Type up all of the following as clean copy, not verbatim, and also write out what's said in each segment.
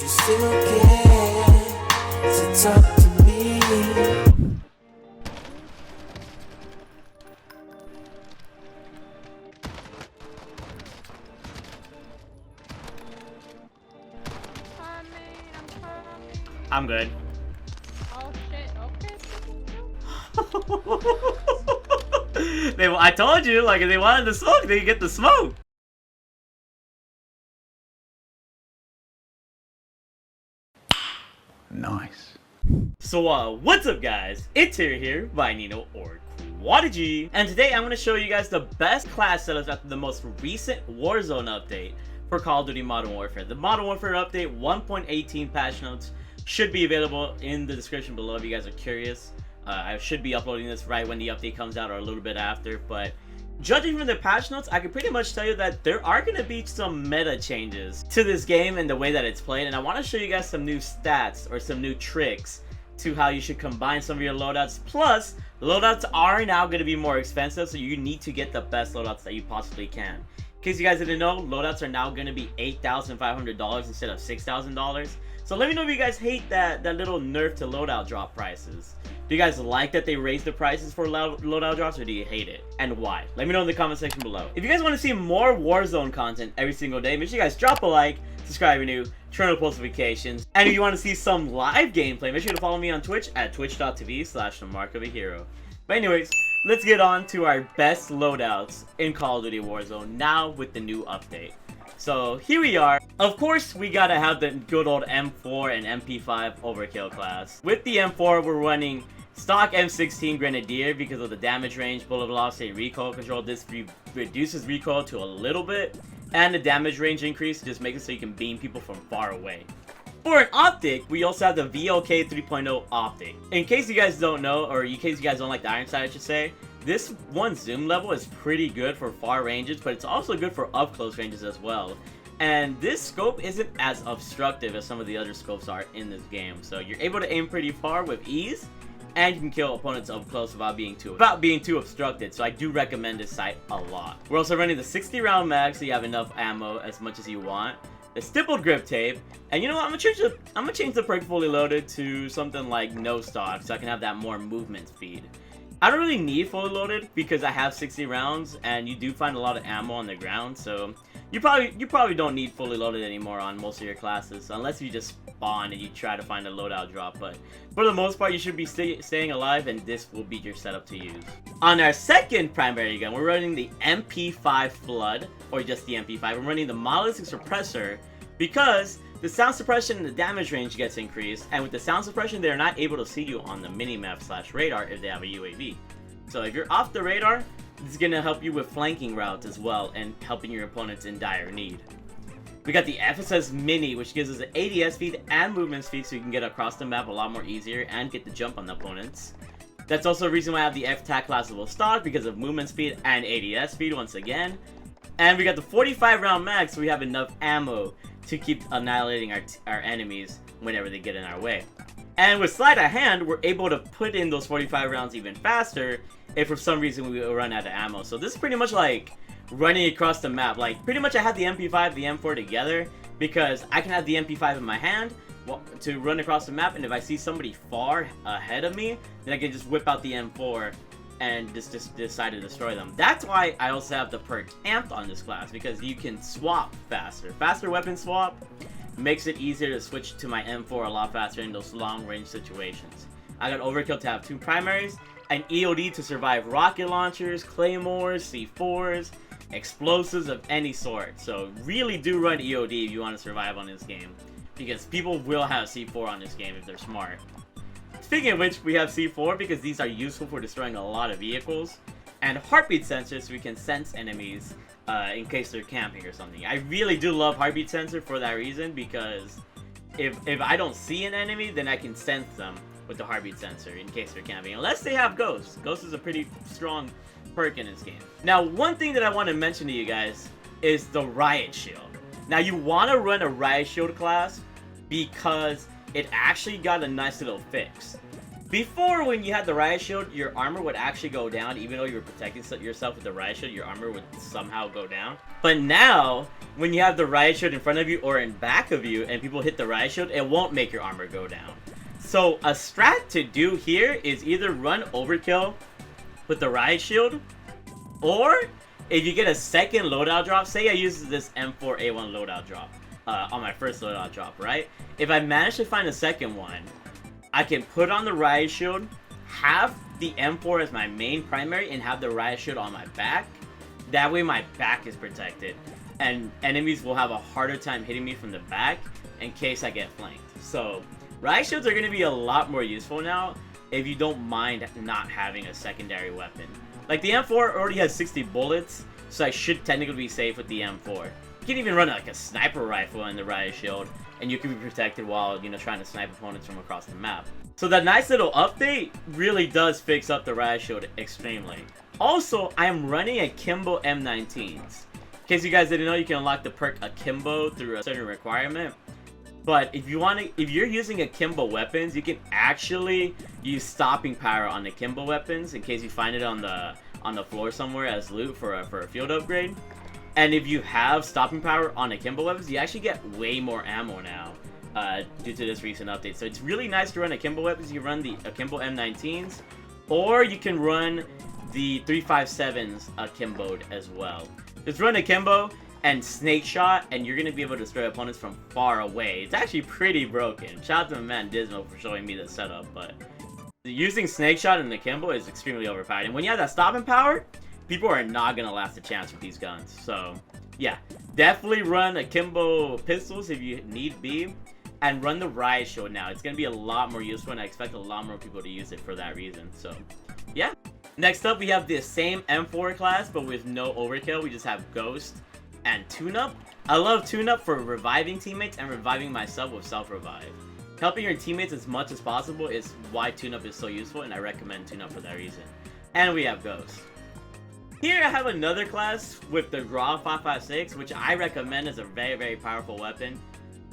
you still care to talk to me? I'm good. Oh shit, okay. I told you, like, if they wanted the smoke, they could get the smoke. Nice. So, what's up, guys? It's here, Bayanino or Quadigy, and today I'm going to show you guys the best class setups after the most recent Warzone update for Call of Duty Modern Warfare. The Modern Warfare update 1.18 patch notes should be available in the description below if you guys are curious. I should be uploading this right when the update comes out or a little bit after, but judging from the patch notes, I can pretty much tell you that there are going to be some meta changes to this game and the way that it's played, and I want to show you guys some new stats or some new tricks to how you should combine some of your loadouts. Plus, loadouts are now going to be more expensive, so you need to get the best loadouts that you possibly can. In case you guys didn't know, loadouts are now going to be $8,500 instead of $6,000. So let me know if you guys hate that little nerf to loadout drop prices. Do you guys like that they raised the prices for loadout drops, or do you hate it? And why? Let me know in the comment section below. If you guys want to see more Warzone content every single day, make sure you guys drop a like, subscribe if you're new, turn on post notifications. And if you want to see some live gameplay, make sure to follow me on Twitch at twitch.tv/TheMarkOfAHero. But anyways, let's get on to our best loadouts in Call of Duty Warzone now with the new update. So here we are. Of course, we gotta have the good old M4 and MP5 overkill class. With the M4, we're running stock M16 Grenadier because of the damage range, bullet velocity, recoil control. This reduces recoil to a little bit, and the damage range increase just makes it so you can beam people from far away. For an optic, we also have the VOK 3.0 optic. In case you guys don't know, or in case you guys don't like the iron sight, I should say, this one zoom level is pretty good for far ranges, but it's also good for up close ranges as well. And this scope isn't as obstructive as some of the other scopes are in this game, so you're able to aim pretty far with ease, and you can kill opponents up close without being too obstructed. So I do recommend this sight a lot. We're also running the 60 round mag, so you have enough ammo as much as you want. The stippled grip tape, and you know what, I'm gonna change the perk fully loaded to something like no stock, so I can have that more movement speed. I don't really need fully loaded because I have 60 rounds, and you do find a lot of ammo on the ground, so you probably don't need fully loaded anymore on most of your classes, unless you just spawn and you try to find a loadout drop. But for the most part, you should be staying alive, and this will be your setup to use. On our second primary gun, we're running the MP5 Flood, or just the MP5. We're running the monolithic suppressor because the sound suppression and the damage range gets increased, and with the sound suppression, they're not able to see you on the minimap/radar if they have a UAV. So if you're off the radar, this is going to help you with flanking routes as well, and helping your opponents in dire need. We got the FSS Mini, which gives us an ADS speed and movement speed, so you can get across the map a lot more easier and get the jump on the opponents. That's also the reason why I have the F-TAC classable stock, because of movement speed and ADS speed once again. And we got the 45 round mag, so we have enough ammo to keep annihilating our enemies whenever they get in our way. And with sleight of hand, we're able to put in those 45 rounds even faster if for some reason we run out of ammo. So this is pretty much like running across the map. Like, pretty much I have the MP5, the M4 together because I can have the MP5 in my hand to run across the map, and if I see somebody far ahead of me, then I can just whip out the M4 and just decide to destroy them. That's why I also have the perk Amped on this class, because you can swap faster. Faster weapon swap makes it easier to switch to my M4 a lot faster in those long range situations. I got Overkill to have 2 primaries, and EOD to survive rocket launchers, claymores, C4s, explosives of any sort. So really do run EOD if you want to survive on this game, because people will have C4 on this game if they're smart. Speaking of which, we have C4 because these are useful for destroying a lot of vehicles, and heartbeat sensors so we can sense enemies in case they're camping or something. I really do love heartbeat sensor for that reason, because if I don't see an enemy, then I can sense them with the heartbeat sensor in case they're camping, unless they have Ghost. Ghost is a pretty strong perk in this game. Now, one thing that I want to mention to you guys is the Riot Shield. Now, you want to run a Riot Shield class because it actually got a nice little fix. Before, when you had the Riot Shield, your armor would actually go down. Even though you were protecting yourself with the Riot Shield, your armor would somehow go down. But now, when you have the Riot Shield in front of you or in back of you, and people hit the Riot Shield, it won't make your armor go down. So, a strat to do here is either run Overkill with the Riot Shield, or if you get a second loadout drop, say I use this M4A1 loadout drop on my first loadout drop, right? If I manage to find a second one, I can put on the Riot Shield, have the M4 as my main primary, and have the Riot Shield on my back. That way my back is protected, and enemies will have a harder time hitting me from the back in case I get flanked. So, Riot Shields are going to be a lot more useful now if you don't mind not having a secondary weapon. Like, the M4 already has 60 bullets, so I should technically be safe with the M4. You can even run like a sniper rifle in the Riot Shield, and you can be protected while, you know, trying to snipe opponents from across the map. So that nice little update really does fix up the Riot Shield extremely. Also, I am running Akimbo M19s. In case you guys didn't know, you can unlock the perk Akimbo through a certain requirement. But if you're using Akimbo weapons, you can actually use stopping power on Akimbo weapons in case you find it on the floor somewhere as loot for a field upgrade. And if you have stopping power on Akimbo weapons, you actually get way more ammo now due to this recent update. So it's really nice to run Akimbo weapons. You can run the Akimbo M19s, or you can run the 357s Akimbo'd as well. Just run Akimbo and Snake Shot, and you're going to be able to destroy opponents from far away. It's actually pretty broken. Shout out to my man Dismo for showing me the setup, but using Snake Shot and Akimbo is extremely overpowered. And when you have that stopping power, people are not going to last a chance with these guns. So, yeah. Definitely run Akimbo pistols if you need be. And run the Riot Shield now. It's going to be a lot more useful, and I expect a lot more people to use it for that reason. So, yeah. Next up, we have the same M4 class, but with no overkill. We just have Ghost and Tune-Up. I love Tune-Up for reviving teammates and reviving myself with self-revive. Helping your teammates as much as possible is why Tune-Up is so useful, and I recommend Tune-Up for that reason. And we have Ghost. Here I have another class with the Grau 556, which I recommend as a very, very powerful weapon.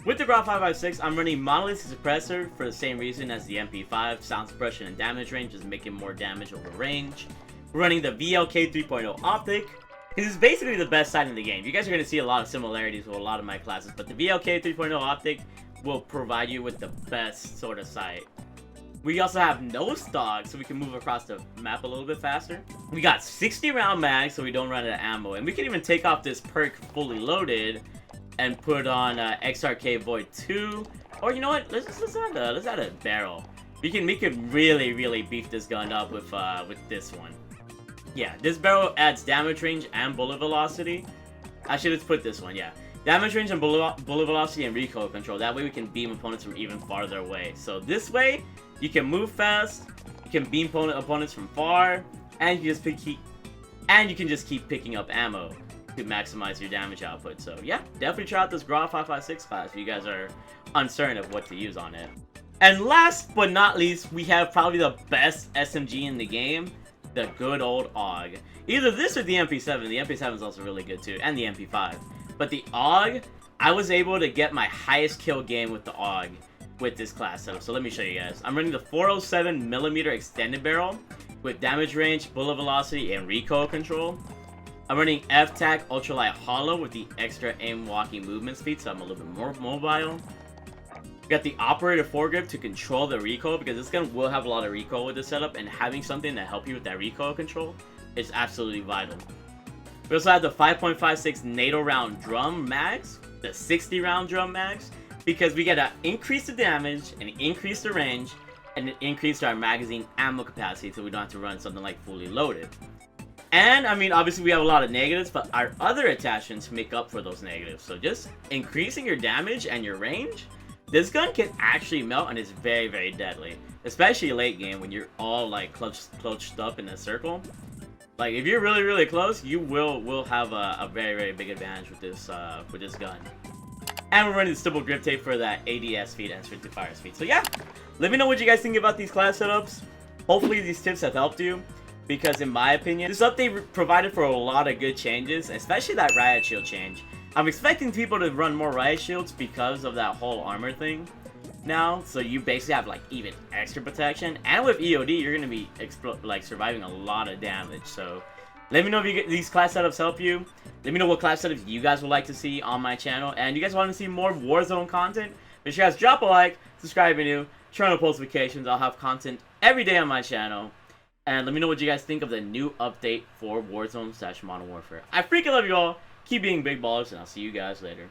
With the Grau 556, I'm running Monolithic Suppressor for the same reason as the MP5, sound suppression and damage range, just making more damage over range. We're running the VLK 3.0 Optic. This is basically the best sight in the game. You guys are going to see a lot of similarities with a lot of my classes, but the VLK 3.0 Optic will provide you with the best sort of sight. We also have no stock, so we can move across the map a little bit faster. We got 60 round mags, so we don't run out of ammo. And we can even take off this perk fully loaded and put on XRK Void 2. Or you know what? Let's add a barrel. We can really, really beef this gun up with this one. Yeah, this barrel adds damage range and bullet velocity. Actually, let's put this one, yeah. Damage range and bullet velocity and recoil control. That way we can beam opponents from even farther away. So this way, you can move fast, you can beam opponents from far, and you can just keep picking up ammo to maximize your damage output. So yeah, definitely try out this Grau 556 class if you guys are uncertain of what to use on it. And last but not least, we have probably the best SMG in the game. The good old AUG. Either this or the MP7. The MP7 is also really good too, and the MP5. But the AUG, I was able to get my highest kill game with the AUG with this class setup. So let me show you guys. I'm running the 407mm extended barrel with damage range, bullet velocity, and recoil control. I'm running F-Tac Ultralight Hollow with the extra aim walking movement speed, so I'm a little bit more mobile. We got the operator foregrip to control the recoil, because this gun will have a lot of recoil with this setup, and having something to help you with that recoil control is absolutely vital. We also have the 5.56 NATO round drum mags, the 60 round drum mags, because we get to increase the damage and increase the range and increase our magazine ammo capacity, so we don't have to run something like fully loaded. And I mean, obviously we have a lot of negatives, but our other attachments make up for those negatives. So just increasing your damage and your range, this gun can actually melt and is very, very deadly. Especially late game when you're all like clutched up in a circle. Like if you're really, really close, you will have a very, very big advantage with this gun. And we're running the stipple grip tape for that ADS speed and restricted fire speed. So yeah, let me know what you guys think about these class setups. Hopefully these tips have helped you, because in my opinion, this update provided for a lot of good changes, especially that Riot Shield change. I'm expecting people to run more Riot Shields because of that whole armor thing. now, so you basically have like even extra protection. And with EOD, you're gonna be surviving a lot of damage. So let me know if these class setups help you. Let me know what class setups you guys would like to see on my channel, and you guys want to see more Warzone content. Make sure you guys drop a like, subscribe if you're new, turn on post notifications. I'll have content every day on my channel. And let me know what you guys think of the new update for Warzone / Modern Warfare. I freaking love you all. Keep being big ballers, and I'll see you guys later.